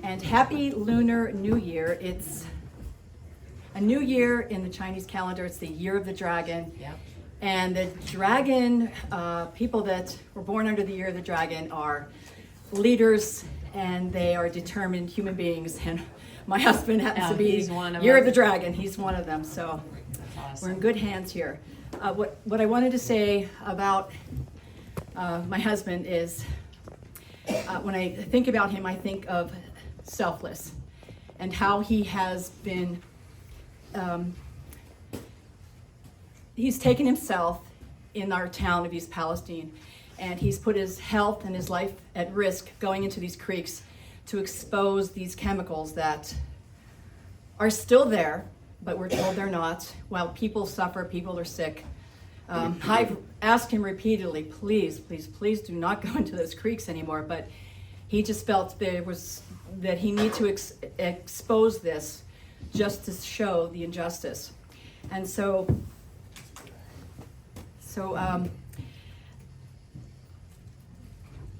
And happy Lunar New Year. It's a new year in the Chinese calendar. It's the year of the dragon. Yep. And the dragon, people that were born under the year of the dragon are leaders, and they are determined human beings. And my husband happens to be he's one of year them. of the dragon. He's one of them. So That's we're in awesome. good hands here. What I wanted to say about my husband is, when I think about him, I think of selfless and how he has been, he's taken himself in our town of East Palestine, and he's put his health and his life at risk going into these creeks to expose these chemicals that are still there, but we're told they're not. While people suffer, people are sick. I've asked him repeatedly, please, please, please do not go into those creeks anymore, but he just felt that he needed to expose this just to show the injustice. And so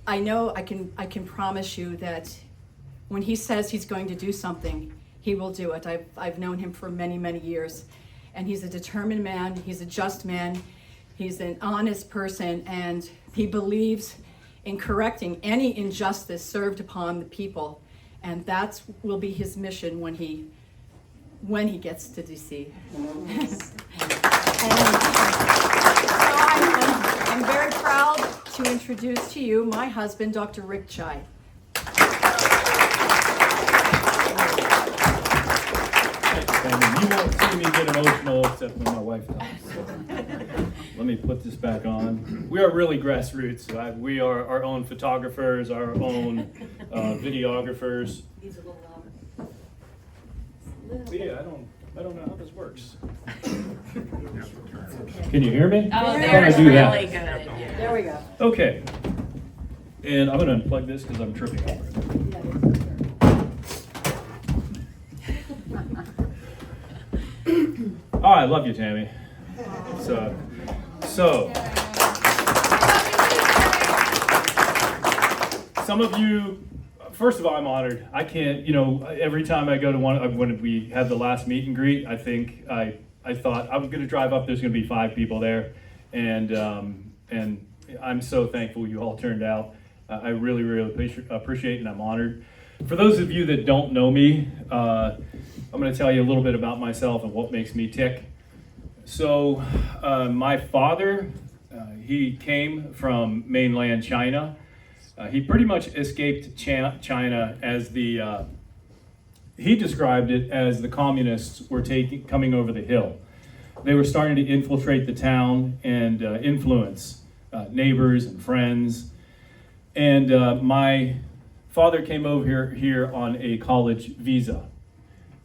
I know I can promise you that when he says he's going to do something, he will do it. I've known him for many, many years, and he's a determined man. He's a just man. He's an honest person, and he believes in correcting any injustice served upon the people, and that will be his mission when he gets to DC. And so I'm very proud to introduce to you my husband, Dr. Rick Tsai. You won't see me get emotional except when my wife talks. So. Let me put this back on. We are really grassroots. We are our own photographers, our own videographers. Yeah, I don't know how this works. Can you hear me? Oh, How do I there's do really that? good. Yeah. There we go. Okay. And I'm going to unplug this because I'm tripping over it. Oh, I love you, Tammy. So, some of you, first of all, I'm honored. I can't, every time I go to when we had the last meet and greet, I think I thought I was going to drive up. There's going to be 5 people there, and I'm so thankful you all turned out. I really, really appreciate it, and I'm honored. For those of you that don't know me, I'm going to tell you a little bit about myself and what makes me tick. So, my father, he came from mainland China. He pretty much escaped China as he described it as the communists were coming over the hill. They were starting to infiltrate the town and influence neighbors and friends. And my father came over here on a college visa.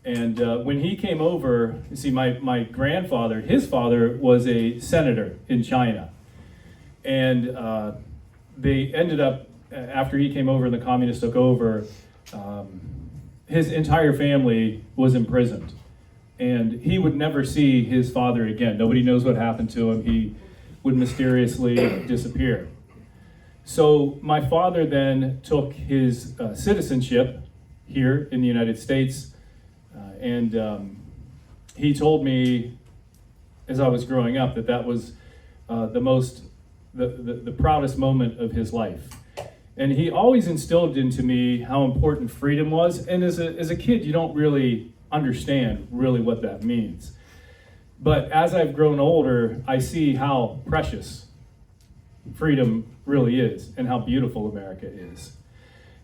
And when he came over, you see, my grandfather, his father was a senator in China. And they ended up, after he came over and the communists took over, his entire family was imprisoned. And he would never see his father again. Nobody knows what happened to him. He would mysteriously disappear. So my father then took his citizenship here in the United States, and he told me as I was growing up that was the proudest moment of his life. And he always instilled into me how important freedom was. And as a kid, you don't really understand really what that means. But as I've grown older, I see how precious freedom really is and how beautiful America is.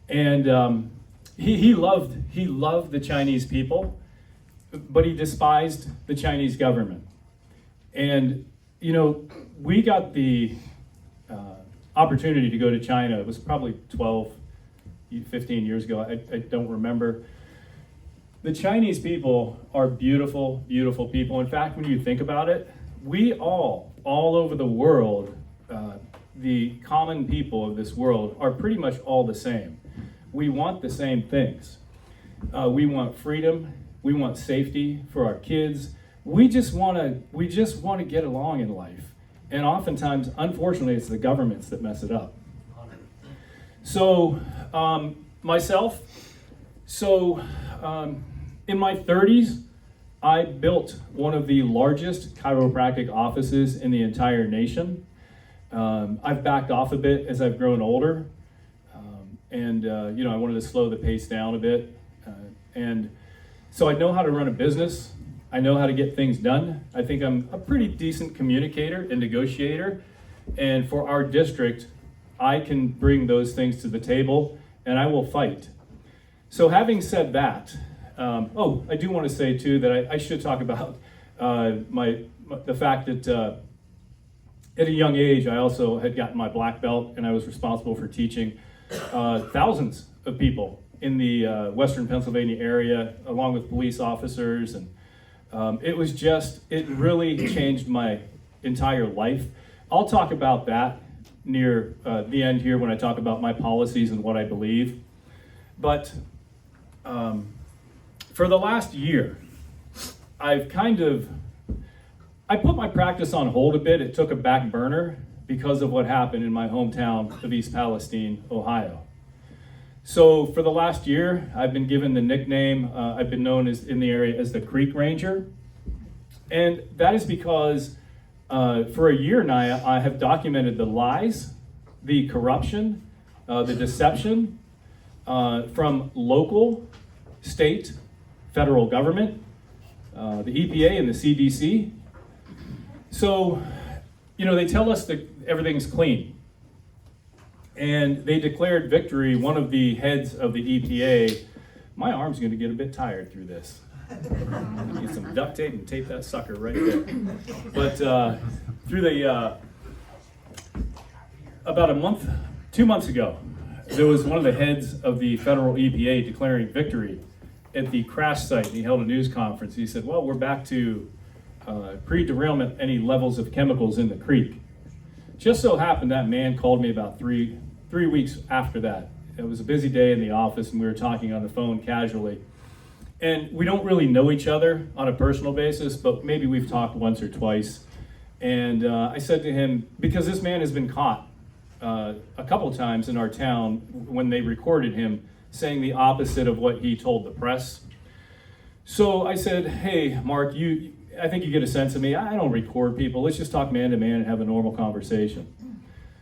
And he loved the Chinese people, but he despised the Chinese government. And, we got the opportunity to go to China. It was probably 12, 15 years ago. I don't remember. The Chinese people are beautiful, beautiful people. In fact, when you think about it, we all over the world, the common people of this world are pretty much all the same. We want the same things. We want freedom. We want safety for our kids. We just want to get along in life. And oftentimes, unfortunately, it's the governments that mess it up. So, myself, So in my 30s, I built one of the largest chiropractic offices in the entire nation. I've backed off a bit as I've grown older, and I wanted to slow the pace down a bit. And so I know how to run a business. I know how to get things done. I think I'm a pretty decent communicator and negotiator. And for our district, I can bring those things to the table, and I will fight. So having said that, I do want to say too that I should talk about the fact that at a young age I also had gotten my black belt, and I was responsible for teaching thousands of people in the Western Pennsylvania area, along with police officers, and it really changed my entire life. I'll talk about that near the end here when I talk about my policies and what I believe. But for the last year, I put my practice on hold a bit. It took a back burner because of what happened in my hometown of East Palestine, Ohio. So for the last year, I've been given the nickname, I've been known as in the area as the Creek Ranger. And that is because for a year now, I have documented the lies, the corruption, the deception from local, state, federal government, the EPA and the CDC. So, they tell us that everything's clean. And they declared victory. One of the heads of the EPA, my arm's going to get a bit tired through this. Get some duct tape and tape that sucker right there. But about 2 months ago, there was one of the heads of the federal EPA declaring victory at the crash site. He held a news conference. He said, well, we're back to pre-derailment any levels of chemicals in the creek. Just so happened that man called me about three weeks after that. It was a busy day in the office, and we were talking on the phone casually. And we don't really know each other on a personal basis, but maybe we've talked once or twice. And I said to him, because this man has been caught a couple times in our town when they recorded him saying the opposite of what he told the press. So I said, hey, Mark, I think you get a sense of me. I don't record people. Let's just talk man to man and have a normal conversation.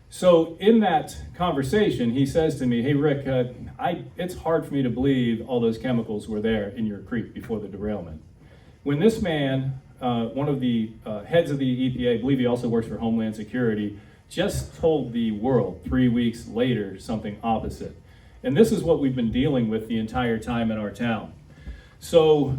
So in that conversation, he says to me, hey, Rick, it's hard for me to believe all those chemicals were there in your creek before the derailment. When this man, one of the heads of the EPA, I believe he also works for Homeland Security, just told the world 3 weeks later something opposite. And this is what we've been dealing with the entire time in our town. So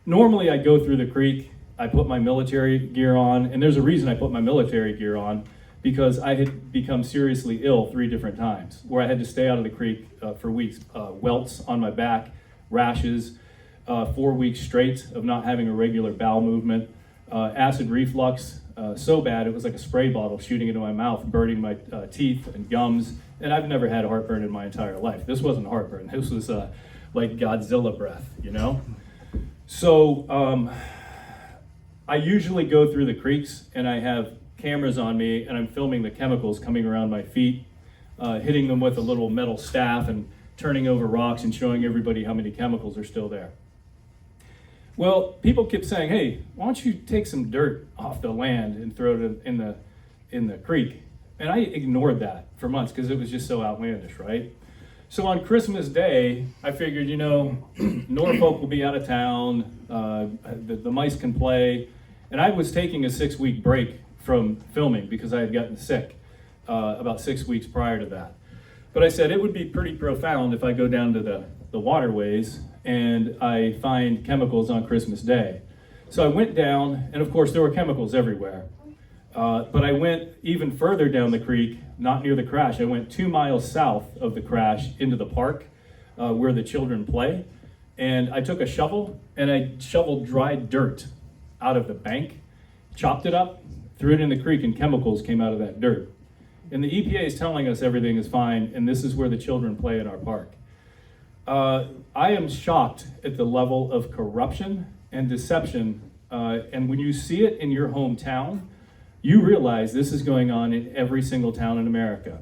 normally I go through the creek, I put my military gear on, and there's a reason I put my military gear on, because I had become seriously ill 3 different times, where I had to stay out of the creek for weeks. Welts on my back, rashes, 4 weeks straight of not having a regular bowel movement, acid reflux, so bad it was like a spray bottle shooting into my mouth, burning my teeth and gums, and I've never had heartburn in my entire life. This wasn't heartburn, this was like Godzilla breath, So I usually go through the creeks, and I have cameras on me, and I'm filming the chemicals coming around my feet, hitting them with a little metal staff and turning over rocks and showing everybody how many chemicals are still there. Well, people kept saying, hey, why don't you take some dirt off the land and throw it in the creek? And I ignored that for months because it was just so outlandish, right? So on Christmas Day, I figured, Norfolk will be out of town, the mice can play, and I was taking a 6-week break from filming because I had gotten sick about 6 weeks prior to that. But I said it would be pretty profound if I go down to the waterways and I find chemicals on Christmas Day. So I went down, and of course there were chemicals everywhere. But I went even further down the creek, not near the crash. I went 2 miles south of the crash into the park where the children play. And I took a shovel and I shoveled dry dirt out of the bank, chopped it up, threw it in the creek, and chemicals came out of that dirt. And the EPA is telling us everything is fine, and this is where the children play in our park. I am shocked at the level of corruption and deception. And when you see it in your hometown, you realize this is going on in every single town in America.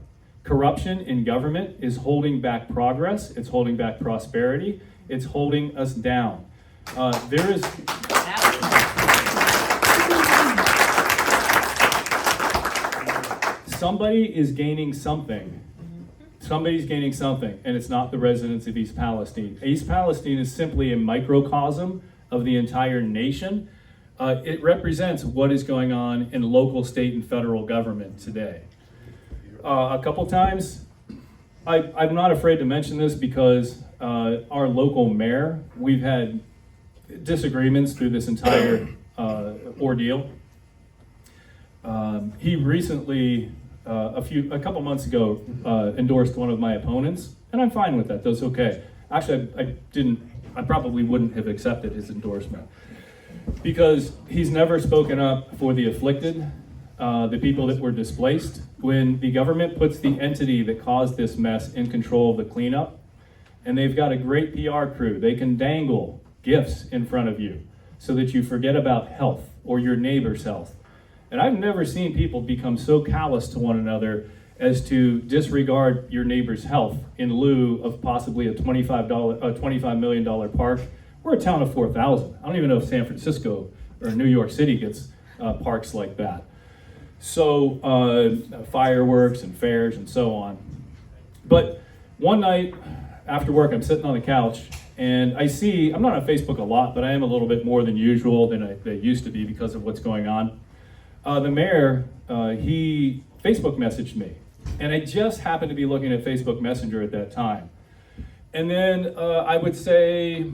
Corruption in government is holding back progress, it's holding back prosperity, it's holding us down. There is... Somebody is gaining something. Somebody's gaining something, and it's not the residents of East Palestine. East Palestine is simply a microcosm of the entire nation. It represents what is going on in local, state, and federal government today. A couple times, I'm not afraid to mention this because our local mayor, we've had disagreements through this entire ordeal. He recently, a couple months ago, endorsed one of my opponents, and I'm fine with that. That's okay. Actually, I probably wouldn't have accepted his endorsement because he's never spoken up for the afflicted, the people that were displaced. When the government puts the entity that caused this mess in control of the cleanup, and they've got a great PR crew, they can dangle gifts in front of you so that you forget about health or your neighbor's health. And I've never seen people become so callous to one another as to disregard your neighbor's health in lieu of possibly a $25 million park. We're a town of 4,000. I don't even know if San Francisco or New York City gets parks like that. So fireworks and fairs and so on. But one night after work, I'm sitting on the couch and I see, I'm not on Facebook a lot, but I am a little bit more than usual than I used to be because of what's going on. The mayor, he Facebook messaged me, and I just happened to be looking at Facebook Messenger at that time. And then I would say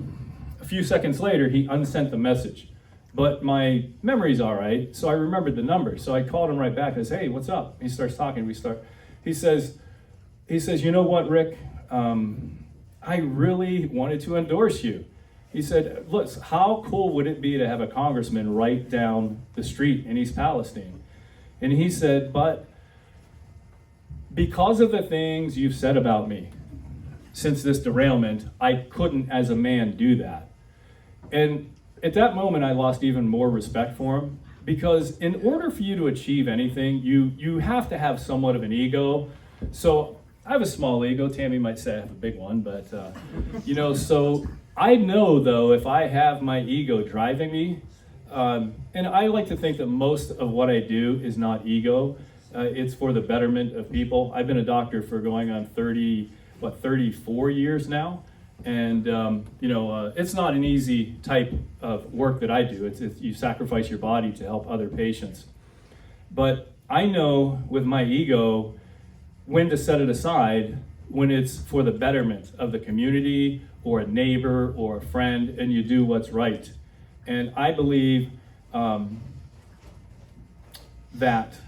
a few seconds later, he unsent the message. But my memory's all right, so I remembered the number. So I called him right back. I said, "Hey, what's up?" He starts talking. He says, "You know what, Rick? I really wanted to endorse you." He said, "Look, how cool would it be to have a congressman right down the street in East Palestine?" And he said, "But because of the things you've said about me since this derailment, I couldn't as a man do that." And at that moment, I lost even more respect for him, because in order for you to achieve anything, you have to have somewhat of an ego. So I have a small ego. Tammy might say I have a big one, but so I know, though, if I have my ego driving me, and I like to think that most of what I do is not ego, it's for the betterment of people. I've been a doctor for going on 34 years now, and it's not an easy type of work that I do. It's you sacrifice your body to help other patients. But I know with my ego when to set it aside when it's for the betterment of the community or a neighbor or a friend, and you do what's right. And I believe that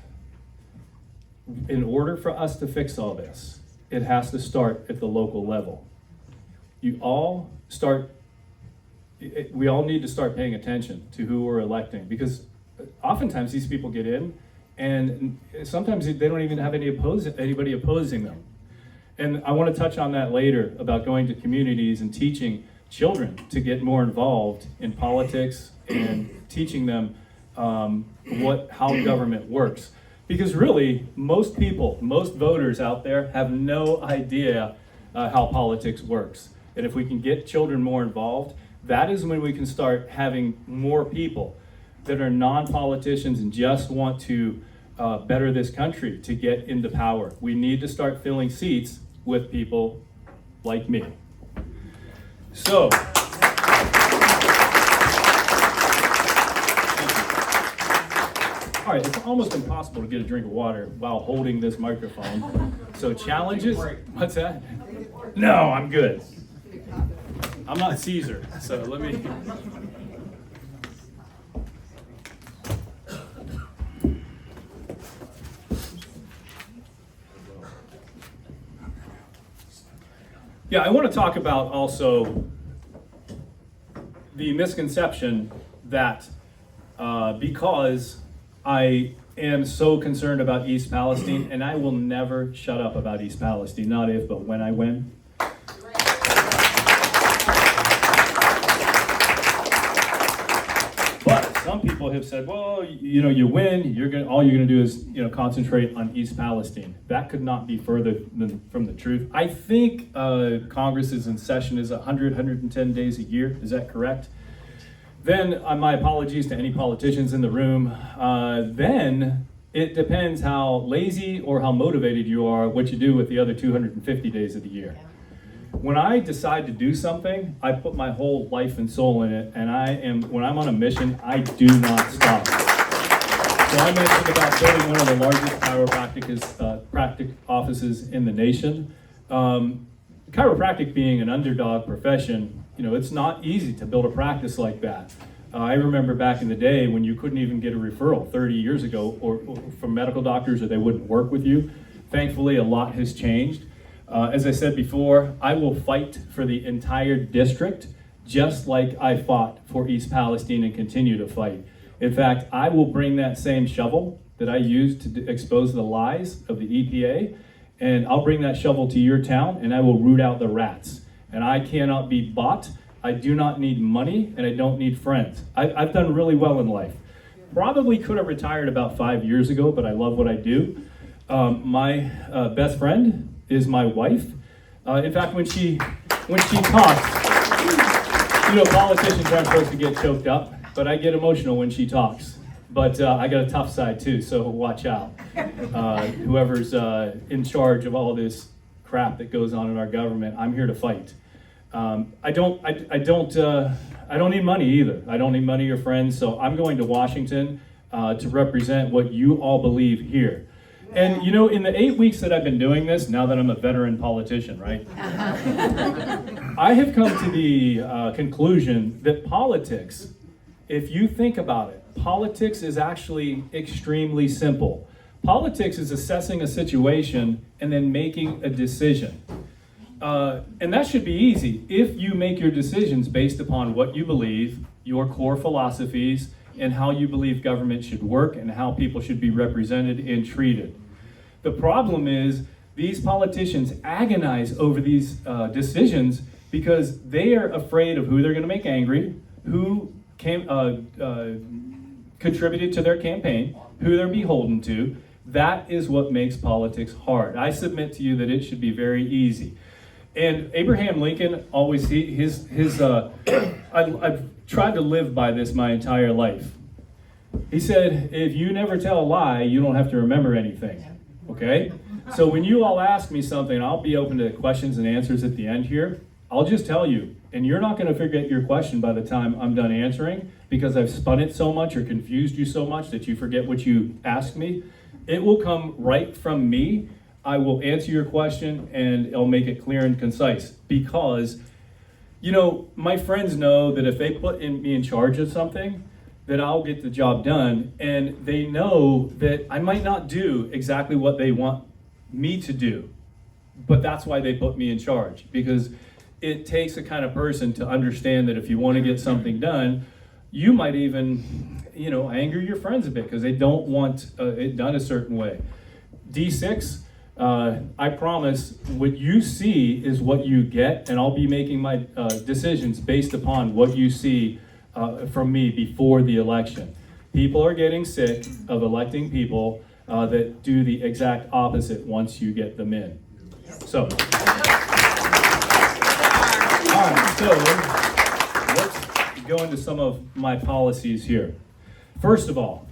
in order for us to fix all this, it has to start at the local level. We all need to start paying attention to who we're electing, because oftentimes these people get in and sometimes they don't even have anybody opposing them. And I want to touch on that later about going to communities and teaching children to get more involved in politics and teaching them how government works. Because really, most voters out there have no idea how politics works. And if we can get children more involved, that is when we can start having more people that are non-politicians and just want to better this country to get into power. We need to start filling seats with people like me. So, all right, it's almost impossible to get a drink of water while holding this microphone. So challenges, what's that? No, I'm good. I'm not Caesar, so let me. Yeah, I want to talk about also the misconception that because I am so concerned about East Palestine, and I will never shut up about East Palestine, not if, but when I win. But some people have said, well, you win, all you're gonna do is, concentrate on East Palestine. That could not be further from the truth. I think Congress is in session 110 days a year. Is that correct? Then, my apologies to any politicians in the room. Then it depends how lazy or how motivated you are, what you do with the other 250 days of the year. When I decide to do something, I put my whole life and soul in it, and when I'm on a mission, I do not stop. So I mentioned about building one of the largest chiropractic offices in the nation. Chiropractic being an underdog profession, it's not easy to build a practice like that. I remember back in the day when you couldn't even get a referral 30 years ago or from medical doctors, or they wouldn't work with you. Thankfully, a lot has changed. As I said before, I will fight for the entire district, just like I fought for East Palestine and continue to fight. In fact, I will bring that same shovel that I used to expose the lies of the EPA, and I'll bring that shovel to your town, and I will root out the rats. And I cannot be bought. I do not need money, and I don't need friends. I've done really well in life. Probably could have retired about 5 years ago, but I love what I do. My best friend is my wife. In fact, when she talks, politicians aren't supposed to get choked up, but I get emotional when she talks. But I got a tough side too, so watch out. Whoever's in charge of all this crap that goes on in our government, I'm here to fight. I don't need money either. I don't need money or friends, so I'm going to Washington to represent what you all believe here. And in the 8 weeks that I've been doing this, now that I'm a veteran politician, right? I have come to the conclusion that politics, if you think about it, politics is actually extremely simple. Politics is assessing a situation and then making a decision. And that should be easy if you make your decisions based upon what you believe, your core philosophies, and how you believe government should work and how people should be represented and treated. The problem is these politicians agonize over these decisions because they are afraid of who they're going to make angry, who contributed to their campaign, who they're beholden to. That is what makes politics hard. I submit to you that it should be very easy. And Abraham Lincoln always, I've tried to live by this my entire life. He said, if you never tell a lie, you don't have to remember anything. Okay? So when you all ask me something, I'll be open to questions and answers at the end here. I'll just tell you, and you're not going to forget your question by the time I'm done answering, because I've spun it so much or confused you so much that you forget what you asked me. It will come right from me. I will answer your question and I'll make it clear and concise, because, my friends know that if they put me in charge of something, that I'll get the job done, and they know that I might not do exactly what they want me to do, but that's why they put me in charge, because it takes a kind of person to understand that if you want to get something done, you might even, anger your friends a bit because they don't want it done a certain way. D6, I promise what you see is what you get, and I'll be making my decisions based upon what you see from me before the election. People are getting sick of electing people that do the exact opposite once you get them in. So, all right, so let's go into some of my policies here. First of all,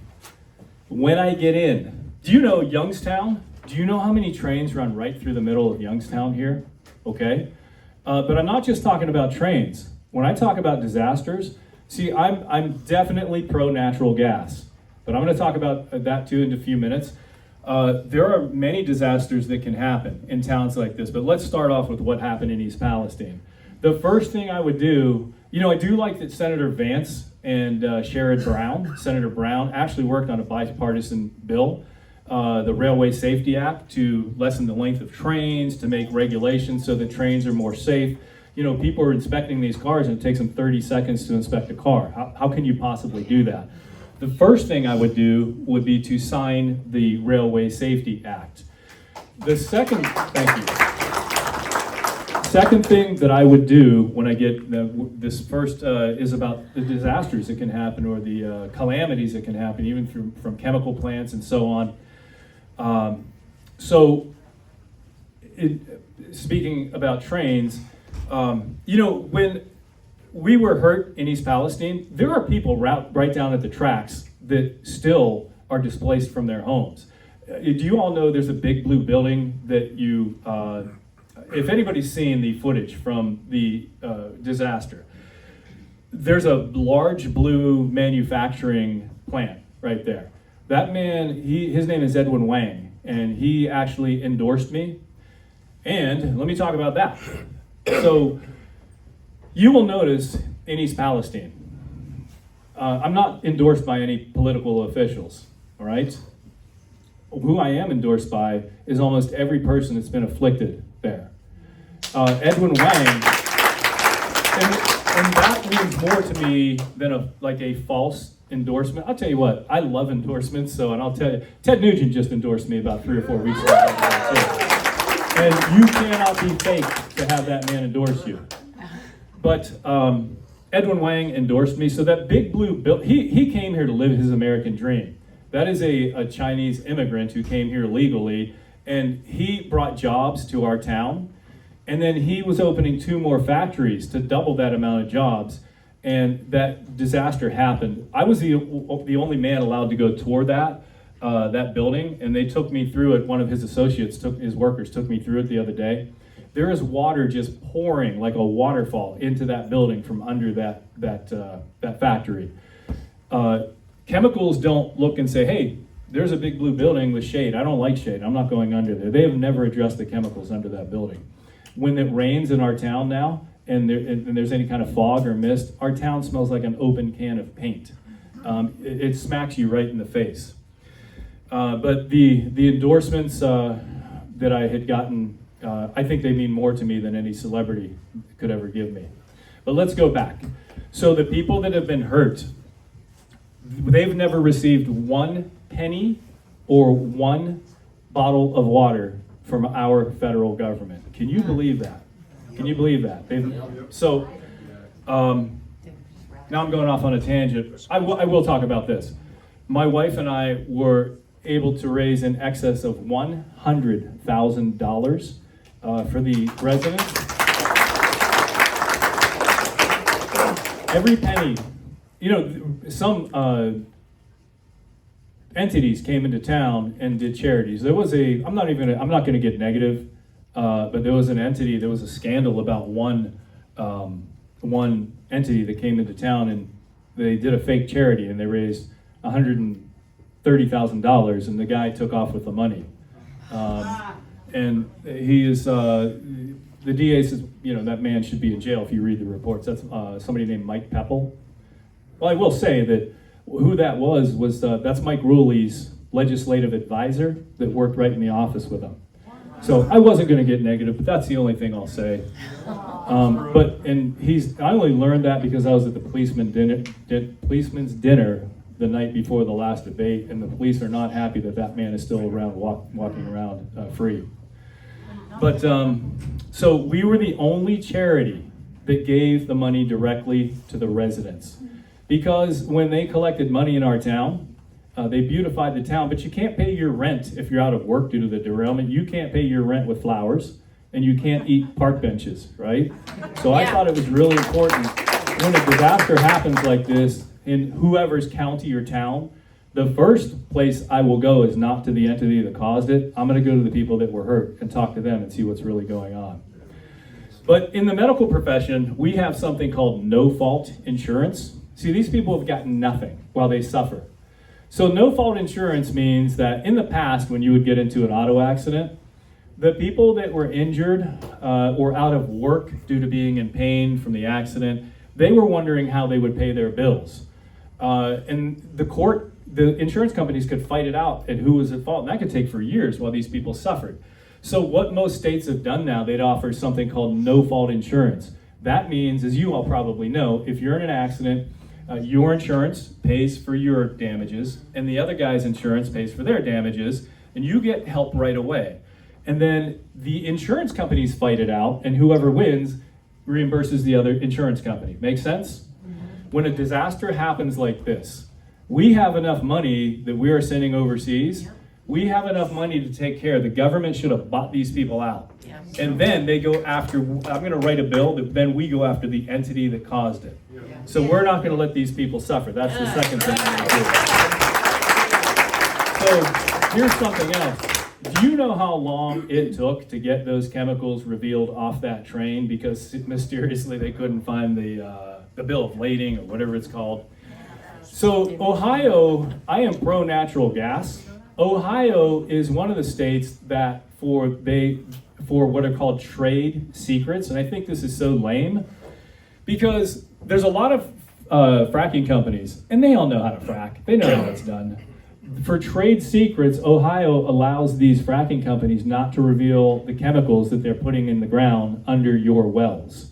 when I get in, do you know Youngstown? Do you know how many trains run right through the middle of Youngstown here? Okay, but I'm not just talking about trains. When I talk about disasters, see, I'm definitely pro natural gas, but I'm going to talk about that too in a few minutes. There are many disasters that can happen in towns like this, but let's start off with what happened in East Palestine. The first thing I would do, I do like that Senator Vance and Senator Brown actually worked on a bipartisan bill, the Railway Safety Act, to lessen the length of trains, to make regulations so that trains are more safe. People are inspecting these cars and it takes them 30 seconds to inspect a car. How can you possibly do that? The first thing I would do would be to sign the Railway Safety Act. The second second thing that I would do when I get, this first is about the disasters that can happen or the calamities that can happen, even from chemical plants and so on. Speaking about trains, when we were hurt in East Palestine, there are people right down at the tracks that still are displaced from their homes. Do you all know there's a big blue building that you, if anybody's seen the footage from the disaster, there's a large blue manufacturing plant right there. That man, his name is Edwin Wang, and he actually endorsed me. And let me talk about that. So you will notice in East Palestine, I'm not endorsed by any political officials, all right? Who I am endorsed by is almost every person that's been afflicted there. Edwin Wang, and that means more to me than a false endorsement. I'll tell you what, I love endorsements, and I'll tell you, Ted Nugent just endorsed me about 3 or 4 weeks ago. And you cannot be fake to have that man endorse you. But Edwin Wang endorsed me, so that big blue building, he came here to live his American dream. That is a Chinese immigrant who came here legally, and he brought jobs to our town. And then he was opening 2 more factories to double that amount of jobs, and that disaster happened. I was the only man allowed to go tour that building, and they took me through it. One of his associates, his workers took me through it the other day. There is water just pouring like a waterfall into that building from under that factory. Chemicals don't look and say, hey, there's a big blue building with shade. I don't like shade. I'm not going under there. They have never addressed the chemicals under that building. When it rains in our town now, and there's any kind of fog or mist, our town smells like an open can of paint. It smacks you right in the face. But the endorsements that I had gotten, I think they mean more to me than any celebrity could ever give me. But let's go back. So the people that have been hurt, they've never received 1 penny or 1 bottle of water from our federal government. Can you believe that? Can you believe that? So now I'm going off on a tangent. I will talk about this. My wife and I were able to raise in excess of $100,000 for the residents. Every penny, some entities came into town and did charities. There was I'm not going to get negative, but there was an entity, there was a scandal about one entity that came into town, and they did a fake charity, and they raised $130,000, and the guy took off with the money. And he is, the DA says, that man should be in jail if you read the reports. That's somebody named Mike Peppel. Well, I will say that who that was that's Mike Ruley's legislative advisor that worked right in the office with him. So I wasn't going to get negative, but that's the only thing I'll say. I only learned that because I was at the policeman's dinner the night before the last debate, and the police are not happy that man is still around, walking around free. But so we were the only charity that gave the money directly to the residents, because when they collected money in our town, they beautified the town, but you can't pay your rent if you're out of work due to the derailment. You can't pay your rent with flowers, and you can't eat park benches, right? So I thought it was really important when a disaster happens like this in whoever's county or town, the first place I will go is not to the entity that caused it. I'm going to go to the people that were hurt and talk to them and see what's really going on. But in the medical profession, we have something called no-fault insurance. See, these people have gotten nothing while they suffer. So no-fault insurance means that in the past, when you would get into an auto accident, the people that were injured or out of work due to being in pain from the accident, they were wondering how they would pay their bills. And the insurance companies could fight it out and who was at fault, and that could take for years while these people suffered. So what most states have done now, they'd offer something called no-fault insurance. That means, as you all probably know, if you're in an accident, your insurance pays for your damages, and the other guy's insurance pays for their damages, and you get help right away. and then the insurance companies fight it out, and whoever wins reimburses the other insurance company. Make sense? When a disaster happens like this, we have enough money that we are sending overseas. We have enough money to take care. The government should have bought these people out. And then they go after, I'm going to write a bill that then we go after the entity that caused it. So we're not going to let these people suffer. That's the second thing we're going to do. So here's something else. Do you know how long it took to get those chemicals revealed off that train? Because mysteriously they couldn't find the bill of lading or whatever it's called. So Ohio, I am pro natural gas. Ohio is one of the states that for what are called trade secrets, and I think this is so lame because there's a lot of fracking companies, and they all know how to frack. They know how it's done. For trade secrets, Ohio allows these fracking companies not to reveal the chemicals that they're putting in the ground under your wells.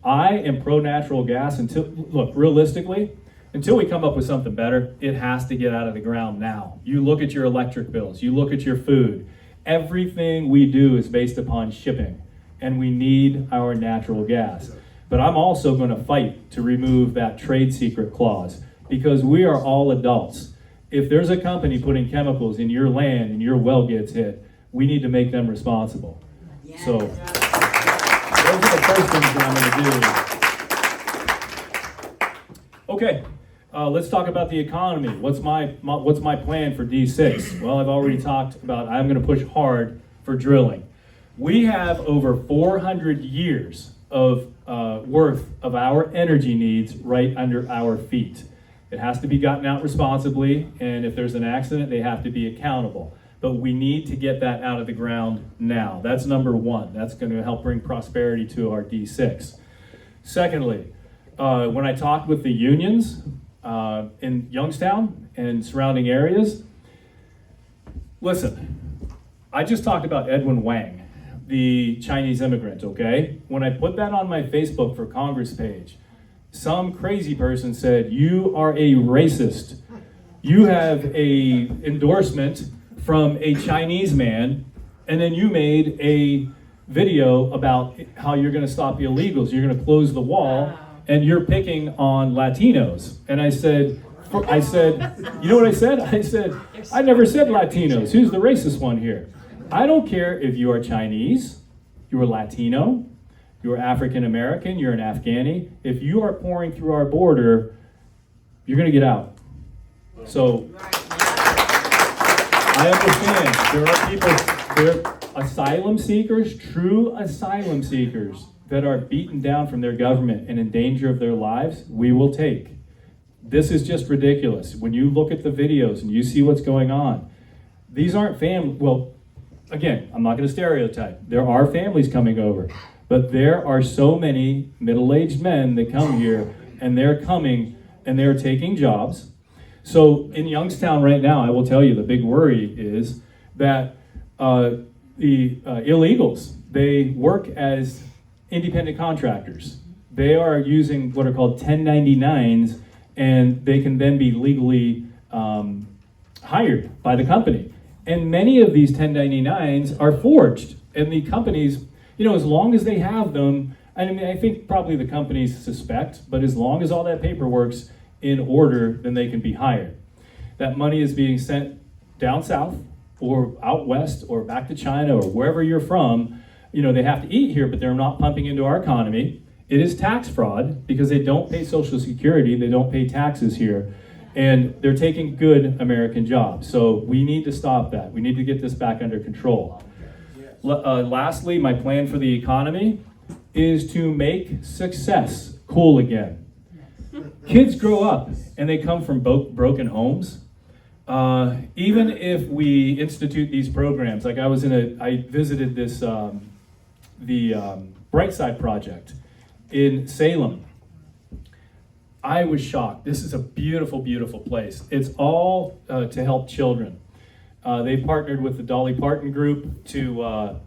I am pro natural gas realistically, until we come up with something better, it has to get out of the ground now. You look at your electric bills, you look at your food. Everything we do is based upon shipping, and we need our natural gas. But I'm also going to fight to remove that trade secret clause because we are all adults. If there's a company putting chemicals in your land and your well gets hit, we need to make them responsible. Yes. So those are the first things that I'm going to do. Okay. Let's talk about the economy. What's my plan for D6? Well, I've already talked about I'm going to push hard for drilling. We have over 400 years of worth of our energy needs right under our feet. It has to be gotten out responsibly, and if there's an accident, they have to be accountable. But we need to get that out of the ground now. That's number one. That's going to help bring prosperity to our D6. Secondly, when I talked with the unions, in Youngstown and surrounding areas. Listen, I just talked about Edwin Wang, the Chinese immigrant, okay? When I put that on my Facebook for Congress page, some crazy person said, "You are a racist. You have a endorsement from a Chinese man, and then you made a video about how you're gonna stop the illegals. You're gonna close the wall. And you're picking on Latinos." And I said, you know what I said? I said, I never said Latinos. Who's the racist one here? I don't care if you are Chinese, you are Latino, you are African American, you're an Afghani. If you are pouring through our border, you're going to get out. So I understand there are people, there are asylum seekers, true asylum seekers, that are beaten down from their government and in danger of their lives, we will take. This is just ridiculous. When you look at the videos and you see what's going on, these aren't well, again, I'm not going to stereotype. There are families coming over, but there are so many middle-aged men that come here, and they're coming and they're taking jobs. So in Youngstown right now, I will tell you the big worry is that the illegals, they work as independent contractors. They are using what are called 1099s, and they can then be legally hired by the company. And many of these 1099s are forged, and the companies, as long as they have them, I mean, I think probably the companies suspect, but as long as all that paperwork's in order, then they can be hired. That money is being sent down south or out west or back to China or wherever you're from. They have to eat here, but they're not pumping into our economy. It is tax fraud because they don't pay Social Security, they don't pay taxes here, and they're taking good American jobs. So we need to stop that. We need to get this back under control. Lastly, my plan for the economy is to make success cool again. Kids grow up and they come from broken homes. Even if we institute these programs, like I visited this, the Brightside Project in Salem. I was shocked. This is a beautiful, beautiful place. It's all to help children. They partnered with the Dolly Parton Group to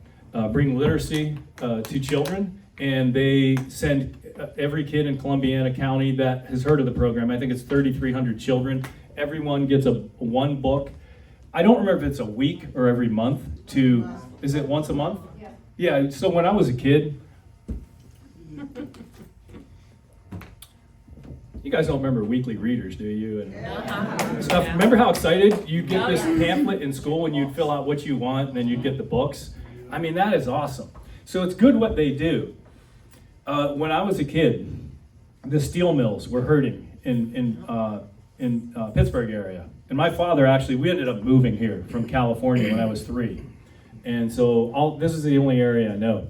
bring literacy to children, and they send every kid in Columbiana County that has heard of the program. I think it's 3,300 children. Everyone gets one book. I don't remember if it's a week or every month to Is it once a month? Yeah. Yeah, so when I was a kid, you guys all remember weekly readers, do you? And stuff. Remember how excited you'd get this pamphlet in school and you'd fill out what you want and then you'd get the books? I mean, that is awesome. So it's good what they do. When I was a kid, the steel mills were hurting in Pittsburgh area. And my father actually, we ended up moving here from California when I was 3. And so this is the only area I know.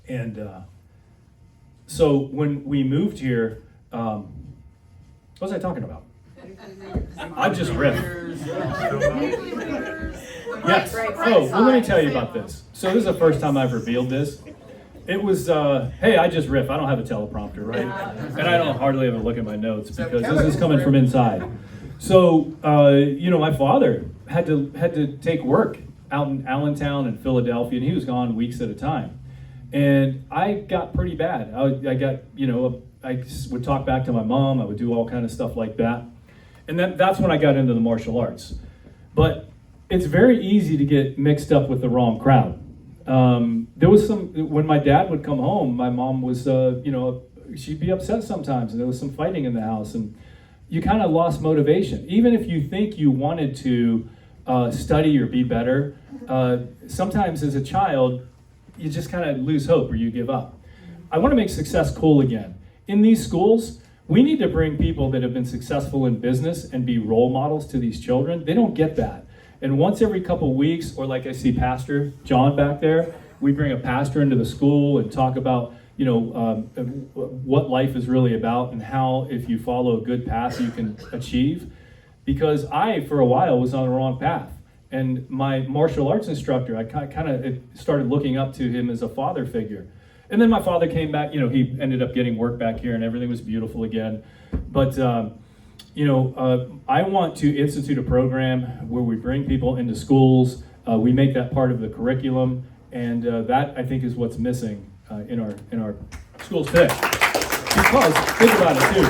And so when we moved here, what was I talking about? I just riffed. Yes. Oh, well, let me tell you about this. So this is the first time I've revealed this. It was, hey, I just riff. I don't have a teleprompter, right? And I don't hardly ever look at my notes because this is coming from inside. So, my father had to take work out in Allentown and Philadelphia, and he was gone weeks at a time. And I got pretty bad. I got, I would talk back to my mom. I would do all kind of stuff like that. And that's when I got into the martial arts. But it's very easy to get mixed up with the wrong crowd. There was when my dad would come home, my mom was, she'd be upset sometimes, and there was some fighting in the house, and you kind of lost motivation. Even if you think you wanted to study or be better, sometimes as a child, you just kind of lose hope or you give up. I want to make success cool again. In these schools, we need to bring people that have been successful in business and be role models to these children. They don't get that. And once every couple weeks, or like I see Pastor John back there, we bring a pastor into the school and talk about, what life is really about and how if you follow a good path you can achieve. Because I, for a while, was on the wrong path. And my martial arts instructor, I kind of started looking up to him as a father figure. And then my father came back, he ended up getting work back here and everything was beautiful again. But, I want to institute a program where we bring people into schools, we make that part of the curriculum, and that I think is what's missing in our schools today. Because, think about it too,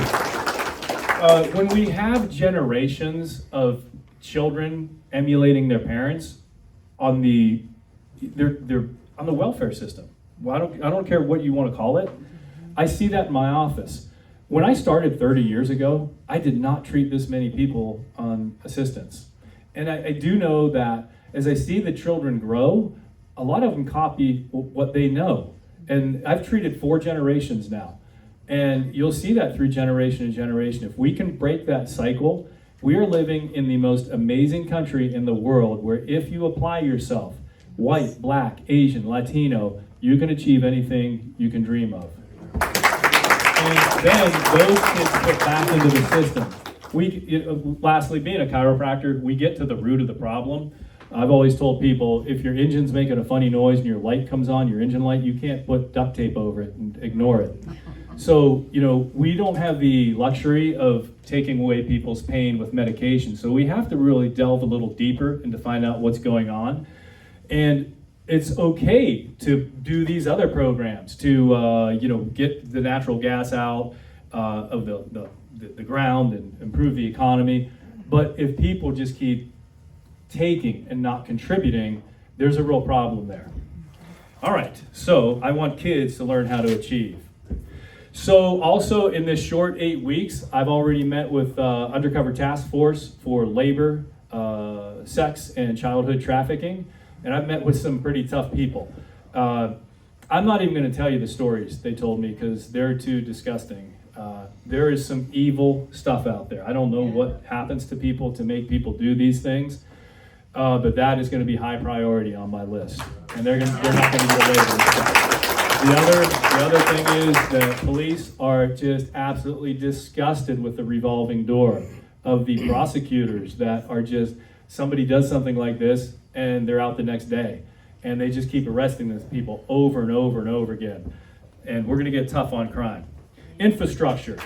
when we have generations of children emulating their parents on they're on the welfare system. Well, I don't care what you want to call it. I see that in my office. When I started 30 years ago, I did not treat this many people on assistance. And I do know that as I see the children grow, a lot of them copy what they know. And I've treated 4 generations now. And you'll see that through generation and generation. If we can break that cycle, we are living in the most amazing country in the world where if you apply yourself, white, black, Asian, Latino, you can achieve anything you can dream of. And then those kids put back into the system. Lastly, being a chiropractor, we get to the root of the problem. I've always told people, if your engine's making a funny noise and your light comes on, your engine light, you can't put duct tape over it and ignore it. So, we don't have the luxury of taking away people's pain with medication. So we have to really delve a little deeper and to find out what's going on. And it's okay to do these other programs to, get the natural gas out of the ground and improve the economy. But if people just keep taking and not contributing, there's a real problem there. All right, so I want kids to learn how to achieve. So also in this short 8 weeks, I've already met with Undercover Task Force for labor, sex, and childhood trafficking. And I've met with some pretty tough people. I'm not even going to tell you the stories they told me because they're too disgusting. There is some evil stuff out there. I don't know what happens to people to make people do these things, but that is going to be high priority on my list. And they're not going to get away with this. The other thing is that police are just absolutely disgusted with the revolving door of the prosecutors that are just, somebody does something like this and they're out the next day. And they just keep arresting these people over and over and over again. And we're gonna get tough on crime. Infrastructure.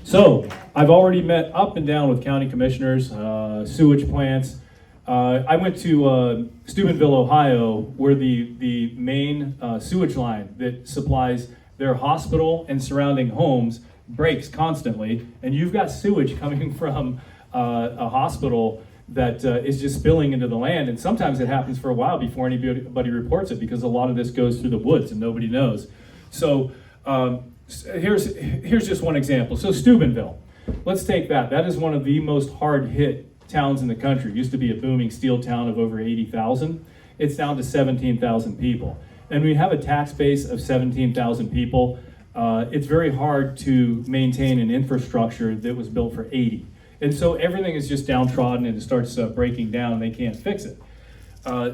So, I've already met up and down with county commissioners, sewage plants. I went to Steubenville, Ohio, where the main sewage line that supplies their hospital and surrounding homes breaks constantly, and you've got sewage coming from a hospital that is just spilling into the land. And sometimes it happens for a while before anybody reports it, because a lot of this goes through the woods and nobody knows. So here's just one example. So Steubenville, let's take that. That is one of the most hard hit towns in the country. It used to be a booming steel town of over 80,000. It's down to 17,000 people. And we have a tax base of 17,000 people. It's very hard to maintain an infrastructure that was built for 80. And so everything is just downtrodden and it starts breaking down and they can't fix it.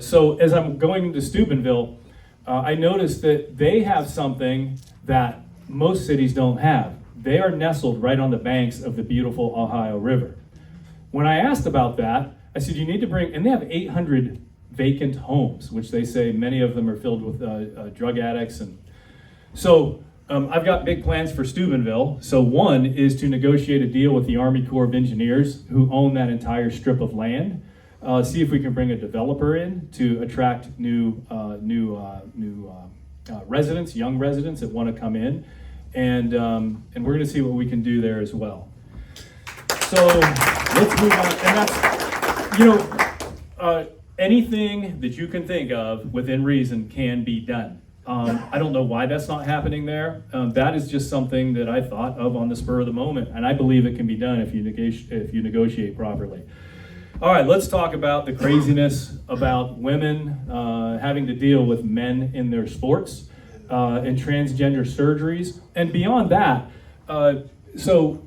So as I'm going into Steubenville, I noticed that they have something that most cities don't have. They are nestled right on the banks of the beautiful Ohio River. When I asked about that, I said, you need to bring, and they have 800 vacant homes, which they say many of them are filled with drug addicts. And so I've got big plans for Steubenville. So one is to negotiate a deal with the Army Corps of Engineers, who own that entire strip of land. See if we can bring a developer in to attract new residents, young residents that want to come in. And we're going to see what we can do there as well. So let's move on. And that's, anything that you can think of within reason can be done. I don't know why that's not happening there. That is just something that I thought of on the spur of the moment, and I believe it can be done if you negotiate properly. All right, let's talk about the craziness about women having to deal with men in their sports and transgender surgeries. And beyond that, so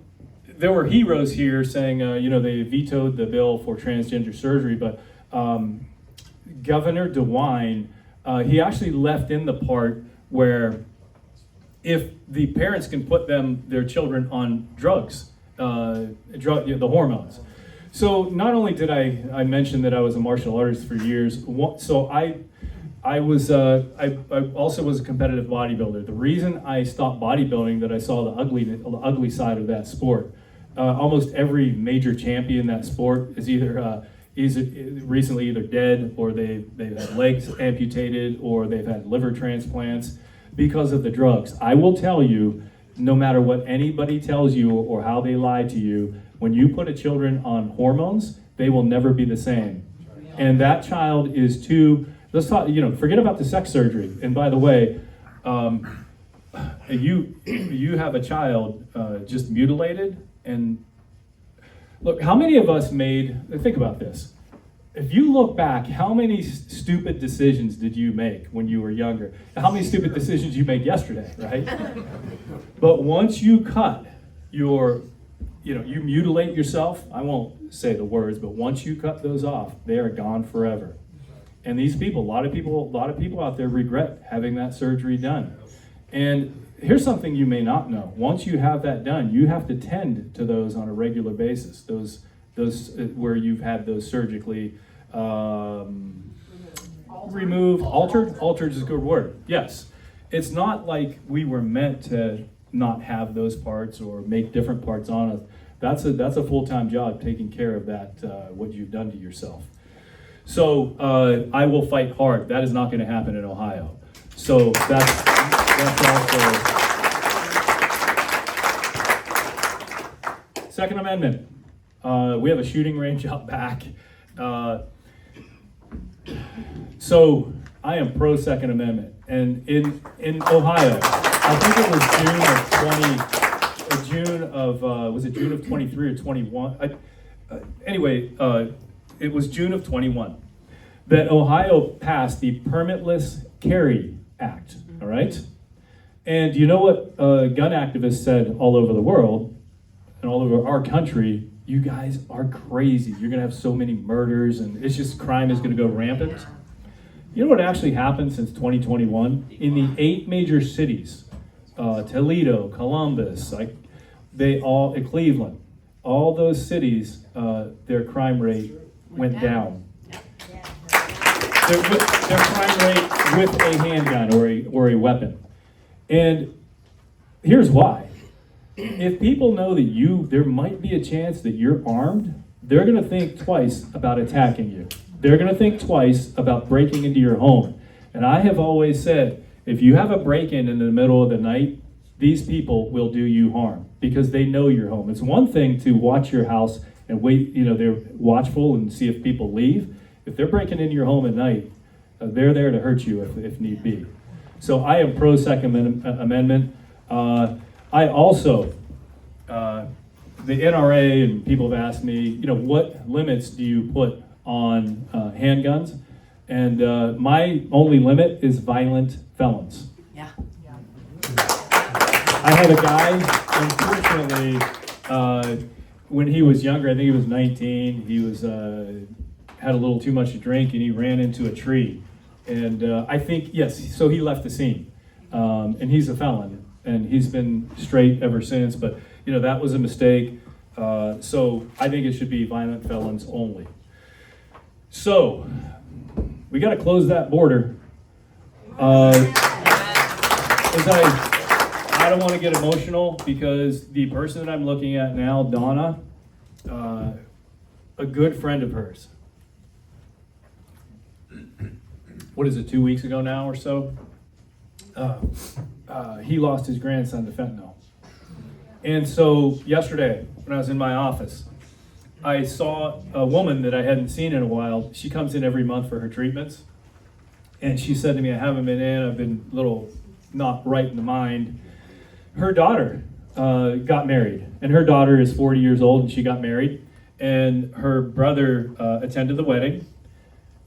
there were heroes here saying, they vetoed the bill for transgender surgery, but Governor DeWine, he actually left in the part where if the parents can put their children on drugs, the hormones. So not only did I mention that I was a martial artist for years, so I also was a competitive bodybuilder. The reason I stopped bodybuilding, that I saw the ugly side of that sport. Almost every major champion in that sport is either recently either dead, or they've had legs amputated, or they've had liver transplants because of the drugs. I will tell you, no matter what anybody tells you or how they lie to you, when you put a children on hormones, they will never be the same. And that child is too, let's talk, forget about the sex surgery. And by the way, you have a child just mutilated. And look, how many of us think about this. If you look back, how many stupid decisions did you make when you were younger? How many stupid decisions you made yesterday, right? But once you cut you mutilate yourself, I won't say the words, but once you cut those off, they are gone forever. And these people, a lot of people out there regret having that surgery done. And here's something you may not know. Once you have that done, you have to tend to those on a regular basis. Those where you've had those surgically removed, altered. Altered is a good word. Yes, it's not like we were meant to not have those parts or make different parts on us. That's a full-time job, taking care of that, what you've done to yourself. So I will fight hard. That is not going to happen in Ohio. So that's also. Second Amendment. We have a shooting range out back. So I am pro Second Amendment. And in Ohio, I think it was June of 23 or 21? It was June of 21 that Ohio passed the Permitless Carry Act, all right? And you know what gun activists said all over the world and all over our country? You guys are crazy. You're gonna have so many murders, and it's just, crime is gonna go rampant. You know what actually happened since 2021? In the 8 major cities, Toledo, Columbus, Cleveland, all those cities, their crime rate went down. Their crime rate with a handgun or a weapon. And here's why. If people know that there might be a chance that you're armed, they're gonna think twice about attacking you. They're gonna think twice about breaking into your home. And I have always said, if you have a break-in the middle of the night, these people will do you harm because they know your home. It's one thing to watch your house and wait, they're watchful and see if people leave. If they're breaking into your home at night, they're there to hurt you if need be. So I am pro Second Amendment. I also, the NRA and people have asked me, what limits do you put on handguns? And my only limit is violent felons. Yeah. I had a guy, unfortunately, when he was younger, I think he was 19, he was had a little too much to drink and he ran into a tree. And I think, yes, so he left the scene. And he's a felon and he's been straight ever since, but that was a mistake. So I think it should be violent felons only. So we got to close that border. I don't want to get emotional because the person that I'm looking at now, Donna, a good friend of hers. What is it, 2 weeks ago now or so? He lost his grandson to fentanyl. And so yesterday, when I was in my office, I saw a woman that I hadn't seen in a while. She comes in every month for her treatments. And she said to me, I haven't been in, I've been a little not right in the mind. Her daughter got married, and her daughter is 40 years old, and she got married. And her brother attended the wedding,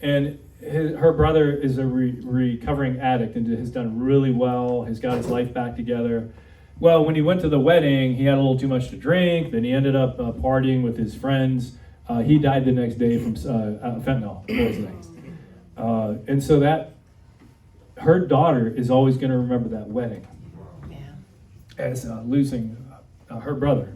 and her brother is a recovering addict and has done really well, has got his life back together. Well, when he went to the wedding, he had a little too much to drink, then he ended up partying with his friends. He died the next day from fentanyl poisoning. And so that, her daughter is always going to remember that wedding as losing her brother.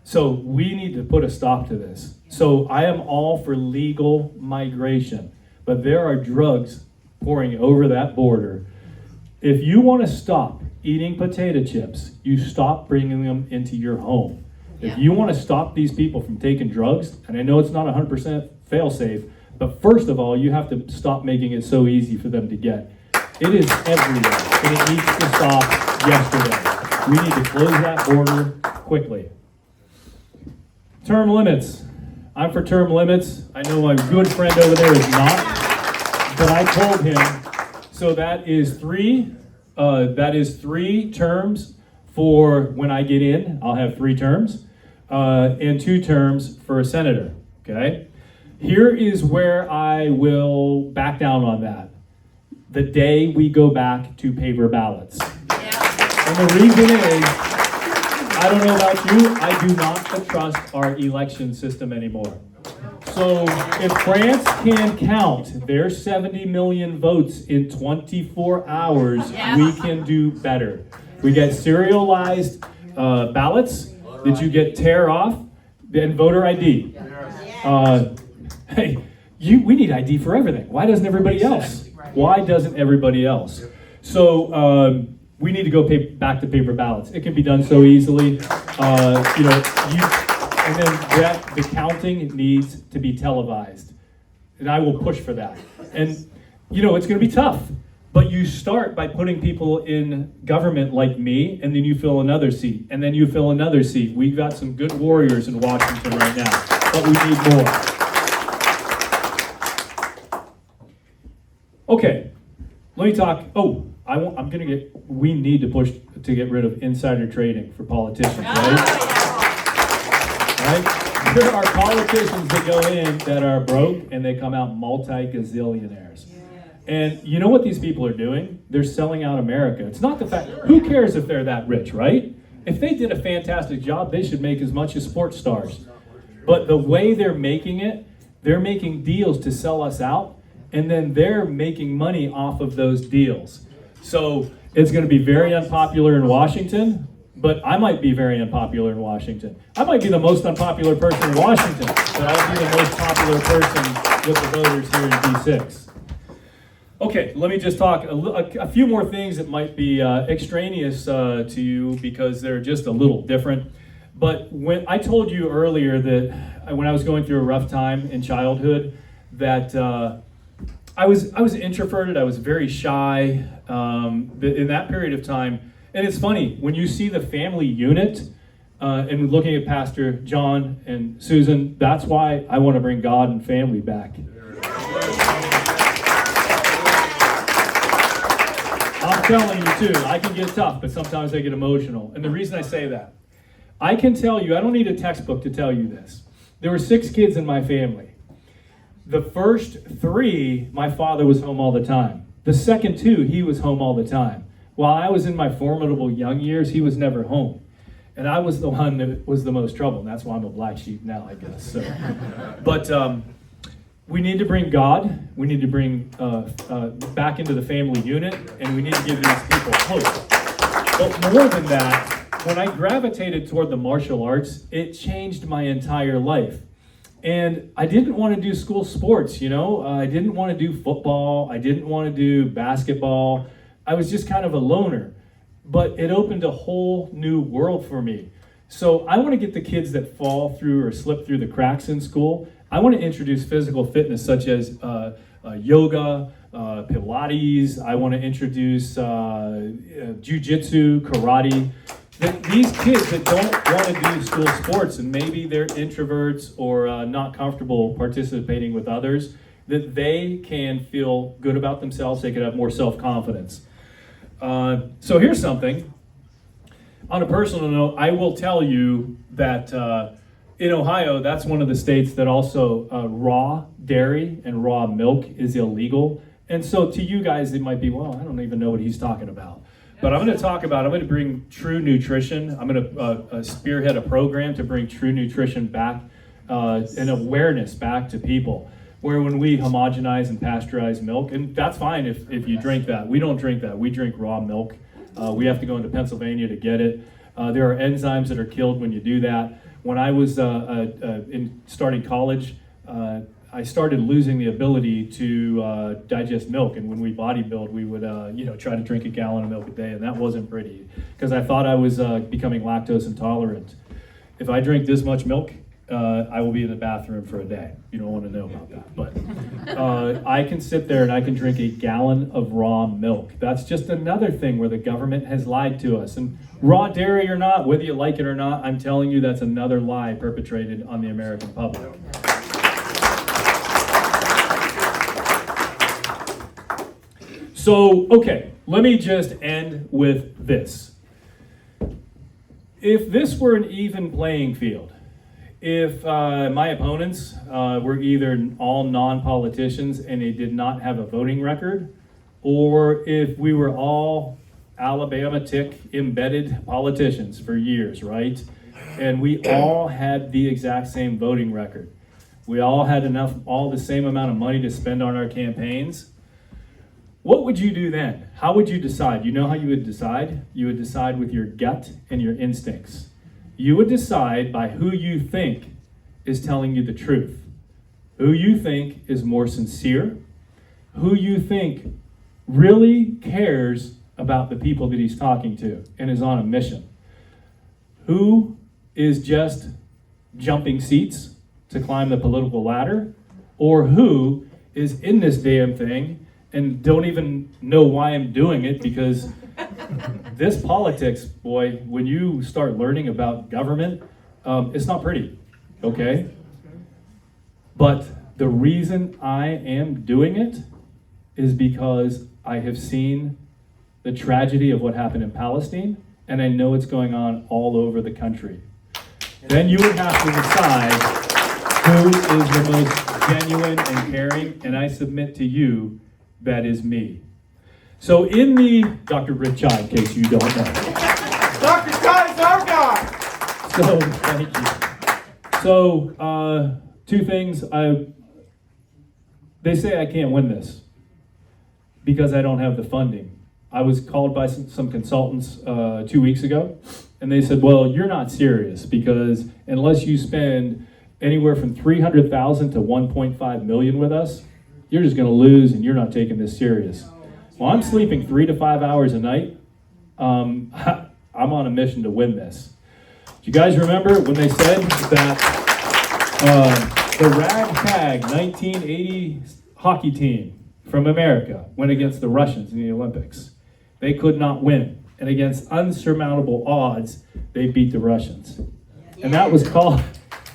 So we need to put a stop to this. So I am all for legal migration, but there are drugs pouring over that border. If you want to stop eating potato chips, you stop bringing them into your home. If you want to stop these people from taking drugs, and I know it's not 100% fail-safe, but first of all, you have to stop making it so easy for them to get. It is everywhere, and it needs to stop yesterday. We need to close that border quickly. Term limits. I'm for term limits. I know my good friend over there is not, but I told him, so that is three terms for when I get in. I'll have 3 terms, and 2 terms for a senator, okay? Here is where I will back down on that. The day we go back to paper ballots. And the reason is, I don't know about you, I do not trust our election system anymore. So if France can count their 70 million votes in 24 hours, we can do better. We get serialized ballots that you get tear off, and voter ID. Hey, we need ID for everything. Why doesn't everybody else? Why doesn't everybody else? So we need to go back to paper ballots. It can be done so easily. And then the counting needs to be televised. And I will push for that. And, it's going to be tough. But you start by putting people in government like me, and then you fill another seat, and then you fill another seat. We've got some good warriors in Washington right now, but we need more. Okay, let me talk. We need to push to get rid of insider trading for politicians, right? Right? There are politicians that go in that are broke and they come out multi-gazillionaires. And you know what these people are doing? They're selling out America. It's not the fact, who cares if they're that rich, right? If they did a fantastic job, they should make as much as sports stars. But the way they're making it, they're making deals to sell us out, and then they're making money off of those deals. So it's going to be very unpopular in Washington, but I might be very unpopular in Washington. I might be the most unpopular person in Washington, but I'll be the most popular person with the voters here in D6. Okay, let me just talk a few more things that might be extraneous to you because they're just a little different. But when I told you earlier that when I was going through a rough time in childhood, that I was introverted, I was very shy in that period of time. And it's funny, when you see the family unit, and looking at Pastor John and Susan, that's why I want to bring God and family back. I'm telling you too, I can get tough, but sometimes I get emotional. And the reason I say that, I can tell you, I don't need a textbook to tell you this. There were 6 kids in my family. The first 3, my father was home all the time. The second 2, he was home all the time. While I was in my formidable young years, he was never home. And I was the one that was the most trouble. And that's why I'm a black sheep now, I guess. So, but we need to bring God. We need to bring back into the family unit. And we need to give these people hope. But more than that, when I gravitated toward the martial arts, it changed my entire life. And I didn't want to do school sports, you know. I didn't want to do football. I didn't want to do basketball. I was just kind of a loner. But it opened a whole new world for me. So I want to get the kids that fall through or slip through the cracks in school. I want to introduce physical fitness such as yoga, Pilates. I want to introduce jiu-jitsu, karate. These kids that don't want to do school sports and maybe they're introverts or not comfortable participating with others, that they can feel good about themselves, they can have more self-confidence. So here's something. On a personal note, I will tell you that in Ohio, that's one of the states that also raw dairy and raw milk is illegal. And so to you guys, it might be, well, I don't even know what he's talking about. But I'm going to bring true nutrition. I'm going to spearhead a program to bring true nutrition back and awareness back to people. Where when we homogenize and pasteurize milk, and that's fine if you drink that. We don't drink that. We drink raw milk. We have to go into Pennsylvania to get it. There are enzymes that are killed when you do that. When I was starting college, I started losing the ability to digest milk, and when we bodybuild, we would try to drink a gallon of milk a day, and that wasn't pretty because I thought I was becoming lactose intolerant. If I drink this much milk, I will be in the bathroom for a day. You don't want to know about that, but I can sit there and I can drink a gallon of raw milk. That's just another thing where the government has lied to us. And raw dairy or not, whether you like it or not, I'm telling you that's another lie perpetrated on the American public. So, okay, let me just end with this. If this were an even playing field, if my opponents were either all non-politicians and they did not have a voting record, or if we were all Alabama tick embedded politicians for years, right? And we all had the exact same voting record. We all had all the same amount of money to spend on our campaigns. What would you do then? How would you decide? You know how you would decide? You would decide with your gut and your instincts. You would decide by who you think is telling you the truth, who you think is more sincere, who you think really cares about the people that he's talking to and is on a mission, who is just jumping seats to climb the political ladder, or who is in this damn thing and don't even know why I'm doing it, because this politics, boy, when you start learning about government, it's not pretty, okay? But the reason I am doing it is because I have seen the tragedy of what happened in Palestine, and I know it's going on all over the country. Then you would have to decide who is the most genuine and caring, and I submit to you, that is me. So in the, Dr. Rick Tsai, in case you don't know. Dr. Tsai's our guy! So, thank you. So, 2 things. They say I can't win this because I don't have the funding. I was called by some consultants 2 weeks ago, and they said, well, you're not serious because unless you spend anywhere from $300,000 to $1.5 million with us, you're just going to lose and you're not taking this serious. Well, I'm sleeping 3 to 5 hours a night. I'm on a mission to win this. Do you guys remember when they said that the ragtag 1980 hockey team from America went against the Russians in the Olympics? They could not win. And against unsurmountable odds, they beat the Russians. And that was called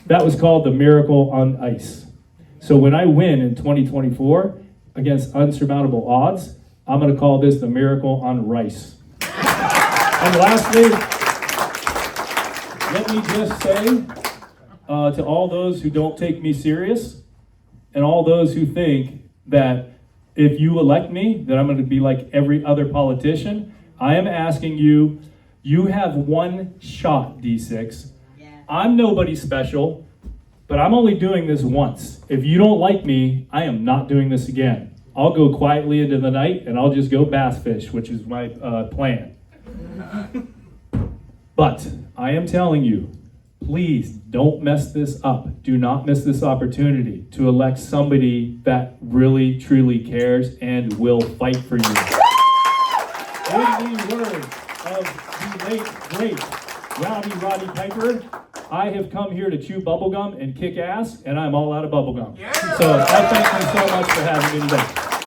the miracle on ice. So when I win in 2024 against unsurmountable odds, I'm going to call this the miracle on rice. And lastly, let me just say to all those who don't take me serious and all those who think that if you elect me, that I'm going to be like every other politician, I am asking you, you have one shot, D6. I'm nobody special, but I'm only doing this once. If you don't like me, I am not doing this again. I'll go quietly into the night and I'll just go bass fish, which is my plan. But I am telling you, please don't mess this up. Do not miss this opportunity to elect somebody that really, truly cares and will fight for you. In the words of the late, great Rowdy Roddy Piper, I have come here to chew bubblegum and kick ass, and I'm all out of bubblegum. So I thank you so much for having me today.